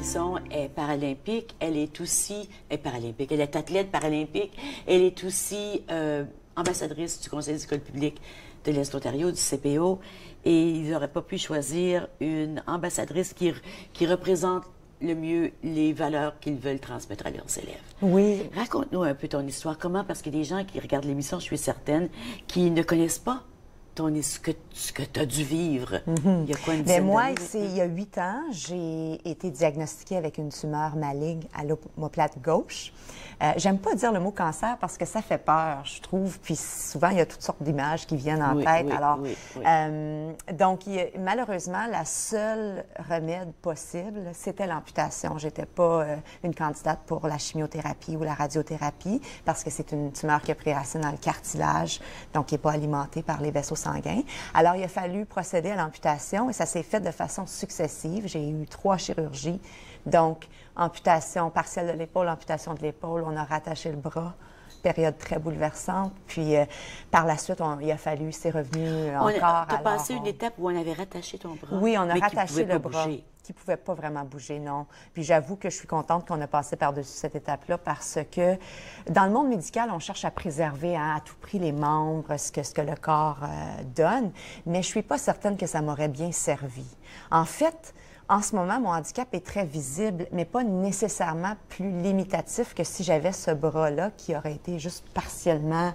Bisson est paralympique, elle est aussi paralympique, elle est athlète paralympique, elle est aussi ambassadrice du Conseil des écoles publiques de l'Est de l'Ontario, du CPO, et ils n'auraient pas pu choisir une ambassadrice qui représente le mieux les valeurs qu'ils veulent transmettre à leurs élèves. Oui. Raconte-nous un peu ton histoire. Comment? Parce qu'il y a des gens qui regardent l'émission, je suis certaine, qui ne connaissent pas ce que tu as dû vivre. Il y a quoi, une dizaine moi, d'années? il y a 8 ans, j'ai été diagnostiquée avec une tumeur maligne à l'omoplate gauche. J'aime pas dire le mot cancer parce que ça fait peur, je trouve. Puis souvent, il y a toutes sortes d'images qui viennent en tête. Alors, donc, malheureusement, la seule remède possible, c'était l'amputation. J'étais pas une candidate pour la chimiothérapie ou la radiothérapie parce que c'est une tumeur qui a pris racine dans le cartilage, donc qui n'est pas alimentée par les vaisseaux sanguins. Alors, il a fallu procéder à l'amputation et ça s'est fait de façon successive. J'ai eu 3 chirurgies. Donc, amputation partielle de l'épaule, amputation de l'épaule, on a rattaché le bras, période très bouleversante. Puis, par la suite, il a fallu, c'est revenu encore. Tu as passé une étape où on avait rattaché ton bras? Oui, on a rattaché le bras. Bouger. Qui ne pouvait pas vraiment bouger, non. Puis j'avoue que je suis contente qu'on a passé par-dessus cette étape-là parce que dans le monde médical, on cherche à préserver à tout prix les membres, ce que le corps donne, mais je ne suis pas certaine que ça m'aurait bien servi. En fait, en ce moment, mon handicap est très visible, mais pas nécessairement plus limitatif que si j'avais ce bras-là qui aurait été juste partiellement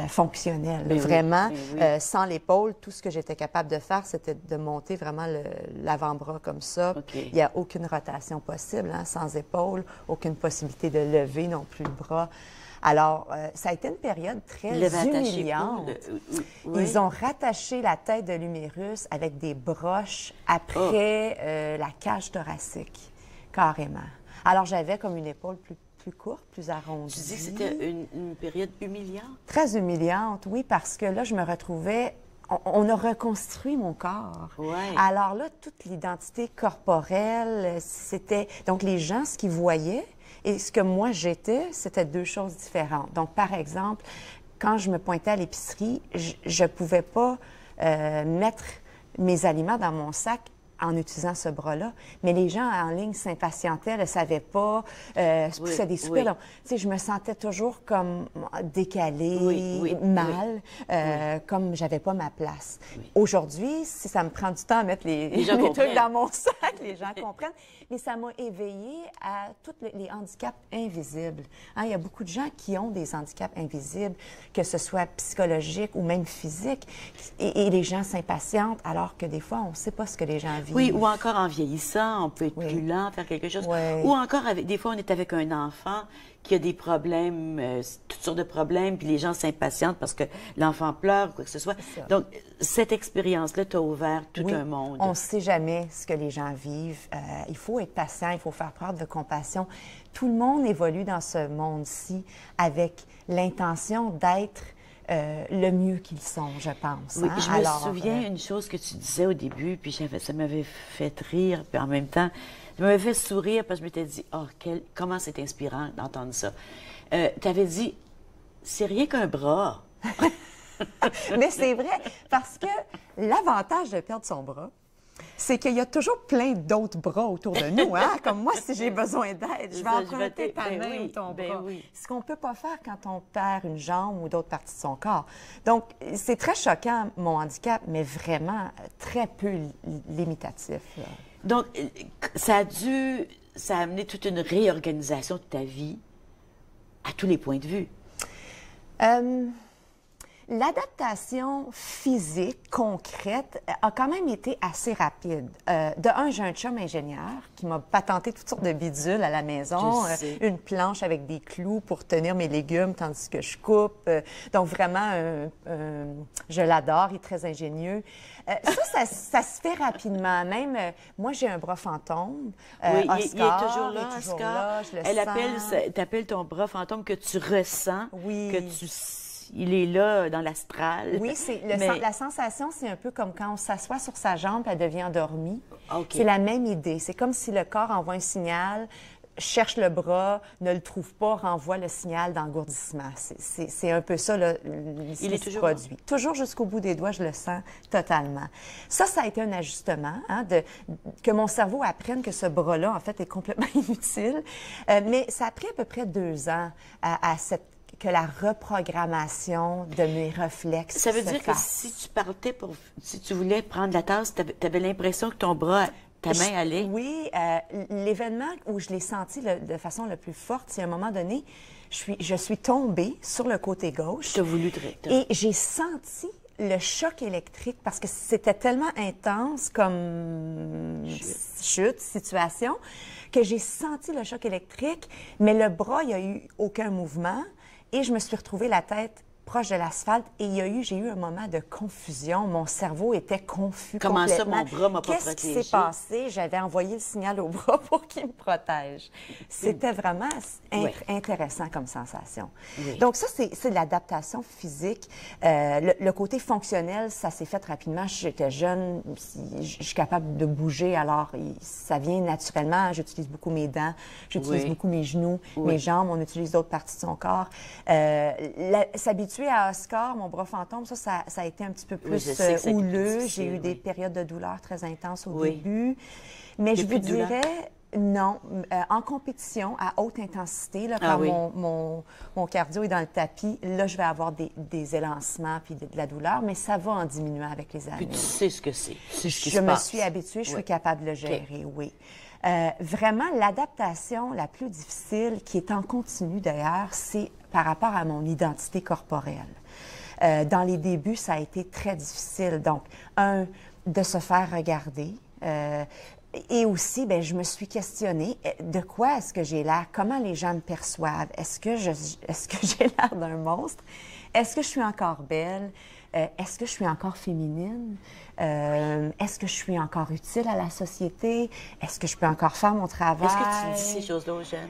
fonctionnel. Mais vraiment, oui. sans l'épaule, tout ce que j'étais capable de faire, c'était de monter vraiment l'avant-bras comme ça. Okay. Il n'y a aucune rotation possible, hein, sans épaule, aucune possibilité de lever non plus le bras. Alors, ça a été une période très humiliante. Ils ont rattaché la tête de l'humérus avec des broches après la cage thoracique, carrément. Alors, j'avais comme une épaule plus courte, plus arrondie. Tu dis que c'était une période humiliante? Très humiliante, oui, parce que là, je me retrouvais... On a reconstruit mon corps. Ouais. Alors là, toute l'identité corporelle, c'était... Donc, les gens, ce qu'ils voyaient... Et ce que moi j'étais, c'était 2 choses différentes. Donc, par exemple, quand je me pointais à l'épicerie, je ne pouvais pas mettre mes aliments dans mon sac en utilisant ce bras-là. Mais les gens en ligne s'impatientaient, ne savaient pas, se poussaient des soupers. Donc, tu sais, je me sentais toujours comme décalée, mal, comme j'avais pas ma place. Aujourd'hui, si ça me prend du temps à mettre les trucs dans mon sac, les gens comprennent. Mais ça m'a éveillée à tous les handicaps invisibles. Hein, il y a beaucoup de gens qui ont des handicaps invisibles, que ce soit psychologique ou même physique, et les gens s'impatientent alors que des fois, on ne sait pas ce que les gens vivent. Oui, ou encore en vieillissant, on peut être plus lent, faire quelque chose. Ou encore, des fois, on est avec un enfant qui a des problèmes, toutes sortes de problèmes, puis les gens s'impatientent parce que l'enfant pleure ou quoi que ce soit. Donc, cette expérience-là t'a ouvert tout un monde. On ne sait jamais ce que les gens vivent. Il faut être patient, il faut faire preuve de compassion. Tout le monde évolue dans ce monde-ci avec l'intention d'être le mieux qu'ils sont, je pense. Oui, hein? je me souviens une chose que tu disais au début, puis ça m'avait fait rire, puis en même temps, ça m'avait fait sourire parce que je m'étais dit, oh, comment c'est inspirant d'entendre ça. Tu avais dit, c'est rien qu'un bras. Mais c'est vrai, parce que l'avantage de perdre son bras, c'est qu'il y a toujours plein d'autres bras autour de nous. Hein? Comme moi, si j'ai besoin d'aide, je vais emprunter ta main ou ton bras. Ce qu'on ne peut pas faire quand on perd une jambe ou d'autres parties de son corps. Donc, c'est très choquant, mon handicap, mais vraiment très peu limitatif. Là. Donc, ça a amené toute une réorganisation de ta vie à tous les points de vue. L'adaptation physique, concrète, a quand même été assez rapide. De un, j'ai un chum ingénieur qui m'a patenté toutes sortes de bidules à la maison. Une planche avec des clous pour tenir mes légumes tandis que je coupe. Donc, vraiment, je l'adore, il est très ingénieux. Ça se fait rapidement. Même, moi, j'ai un bras fantôme. Oui, Oscar, il est toujours là, Oscar. Je le sens. T'appelles ton bras fantôme que tu ressens, que il est là dans l'astral. Oui, la sensation, c'est un peu comme quand on s'assoit sur sa jambe, elle devient endormie. Okay. C'est la même idée. C'est comme si le corps envoie un signal. cherche le bras, ne le trouve pas, renvoie le signal d'engourdissement. C'est un peu ça, là, Il est ce toujours produit. Toujours jusqu'au bout des doigts, je le sens totalement. Ça a été un ajustement, hein, que mon cerveau apprenne que ce bras-là, en fait, est complètement inutile. Mais ça a pris à peu près 2 ans que la reprogrammation de mes réflexes Ça veut se dire que fasse. si tu voulais prendre la tasse, tu avais l'impression que ton bras, ta main allait? Oui, l'événement où je l'ai senti de façon la plus forte, c'est à un moment donné, je suis tombée sur le côté gauche. Tu as voulu Et j'ai senti le choc électrique parce que c'était tellement intense comme situation, que j'ai senti le choc électrique, mais le bras, il n'y a eu aucun mouvement et je me suis retrouvée la tête proche de l'asphalte et j'ai eu un moment de confusion. Mon cerveau était confus Comment ça, complètement. mon bras m'a pas Qu'est-ce protégé? qui s'est passé? J'avais envoyé le signal au bras pour qu'il me protège. C'était vraiment intéressant comme sensation. Oui. Donc ça, c'est de l'adaptation physique. Le côté fonctionnel, ça s'est fait rapidement. J'étais jeune, je suis capable de bouger, alors ça vient naturellement. J'utilise beaucoup mes dents, j'utilise beaucoup mes genoux, mes jambes, on utilise d'autres parties de son corps. S'habituer à Oscar, mon bras fantôme, ça a été un petit peu plus houleux. J'ai eu des périodes de douleur très intenses au début. Mais je vous dirais, non, en compétition, à haute intensité, là, quand mon cardio est dans le tapis, là, je vais avoir des élancements puis de la douleur, mais ça va en diminuant avec les années. Puis tu sais ce que c'est. Je me suis habituée, je suis capable de le gérer, oui. Vraiment, l'adaptation la plus difficile, qui est en continu d'ailleurs, c'est par rapport à mon identité corporelle. Dans les débuts, ça a été très difficile. Donc, de se faire regarder. Et aussi, bien, je me suis questionnée, de quoi est-ce que j'ai l'air? Comment les gens me perçoivent? Est-ce que j'ai l'air d'un monstre? Est-ce que je suis encore belle? Est-ce que je suis encore féminine? Est-ce que je suis encore utile à la société? Est-ce que je peux encore faire mon travail? Est-ce que tu dis ces choses-là aux jeunes?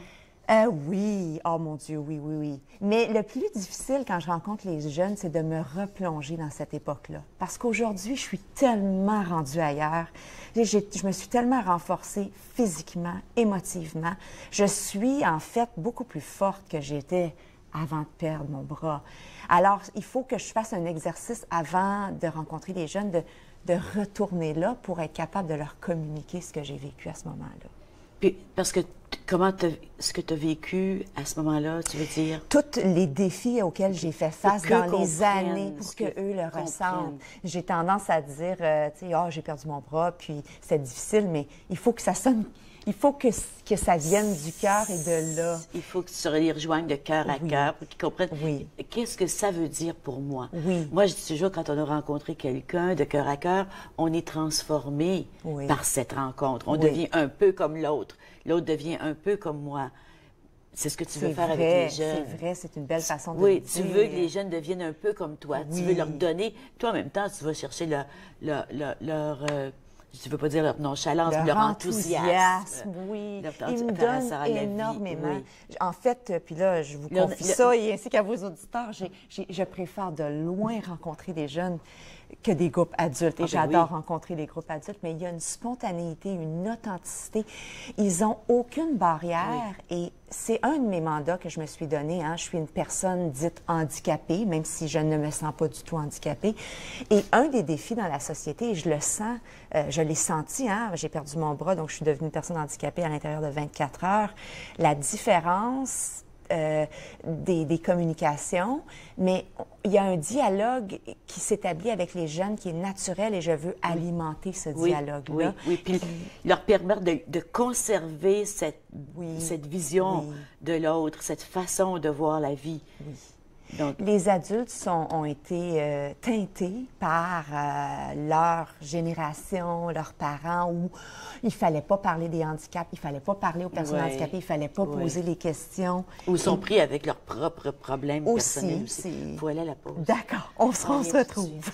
Oui, oh mon Dieu, oui, oui, oui. Mais le plus difficile quand je rencontre les jeunes, c'est de me replonger dans cette époque-là. Parce qu'aujourd'hui, je suis tellement rendue ailleurs. Je me suis tellement renforcée physiquement, émotivement. Je suis en fait beaucoup plus forte que j'étais avant de perdre mon bras. Alors, il faut que je fasse un exercice avant de rencontrer les jeunes, de retourner là pour être capable de leur communiquer ce que j'ai vécu à ce moment-là. Puis, parce que ce que tu as vécu à ce moment-là, tu veux dire? Tous les défis auxquels j'ai fait face dans les années pour qu'eux le ressentent. J'ai tendance à dire, tu sais, j'ai perdu mon bras, puis c'est difficile, mais il faut que ça sonne, il faut que ça vienne du cœur et de là. Il faut que tu les rejoignes de cœur à cœur pour qu'ils comprennent qu'est-ce que ça veut dire pour moi. Oui. Moi, je dis toujours, quand on a rencontré quelqu'un de cœur à cœur, on est transformé par cette rencontre. On devient un peu comme l'autre. L'autre devient un peu comme moi. C'est ce que tu veux faire avec les jeunes. C'est vrai, c'est une belle façon de Oui, le tu dire. veux que les jeunes deviennent un peu comme toi. Tu veux leur donner. Toi, en même temps, tu vas chercher leur je ne veux pas dire leur nonchalance, mais leur enthousiasme. Oui, Leur ils me donnent énormément. Oui. En fait, puis là, je vous confie ça, et ainsi qu'à vos auditeurs, je préfère de loin rencontrer des jeunes que des groupes adultes. Et j'adore rencontrer les groupes adultes, mais il y a une spontanéité, une authenticité. Ils n'ont aucune barrière et c'est un de mes mandats que je me suis donné. Hein. Je suis une personne dite handicapée, même si je ne me sens pas du tout handicapée. Et un des défis dans la société, et je le sens, je l'ai senti, hein, j'ai perdu mon bras, donc je suis devenue une personne handicapée à l'intérieur de 24 heures. La différence des communications, mais il y a un dialogue qui s'établit avec les jeunes qui est naturel et je veux alimenter ce dialogue-là. Oui, puis leur permettre de conserver cette vision de l'autre, cette façon de voir la vie. Oui. Donc, les adultes ont été teintés par leur génération, leurs parents, où il ne fallait pas parler des handicaps, il ne fallait pas parler aux personnes handicapées, il ne fallait pas poser les questions. Ou sont pris avec leurs propres problèmes personnels aussi. Il faut aller à la pause. D'accord, on se retrouve.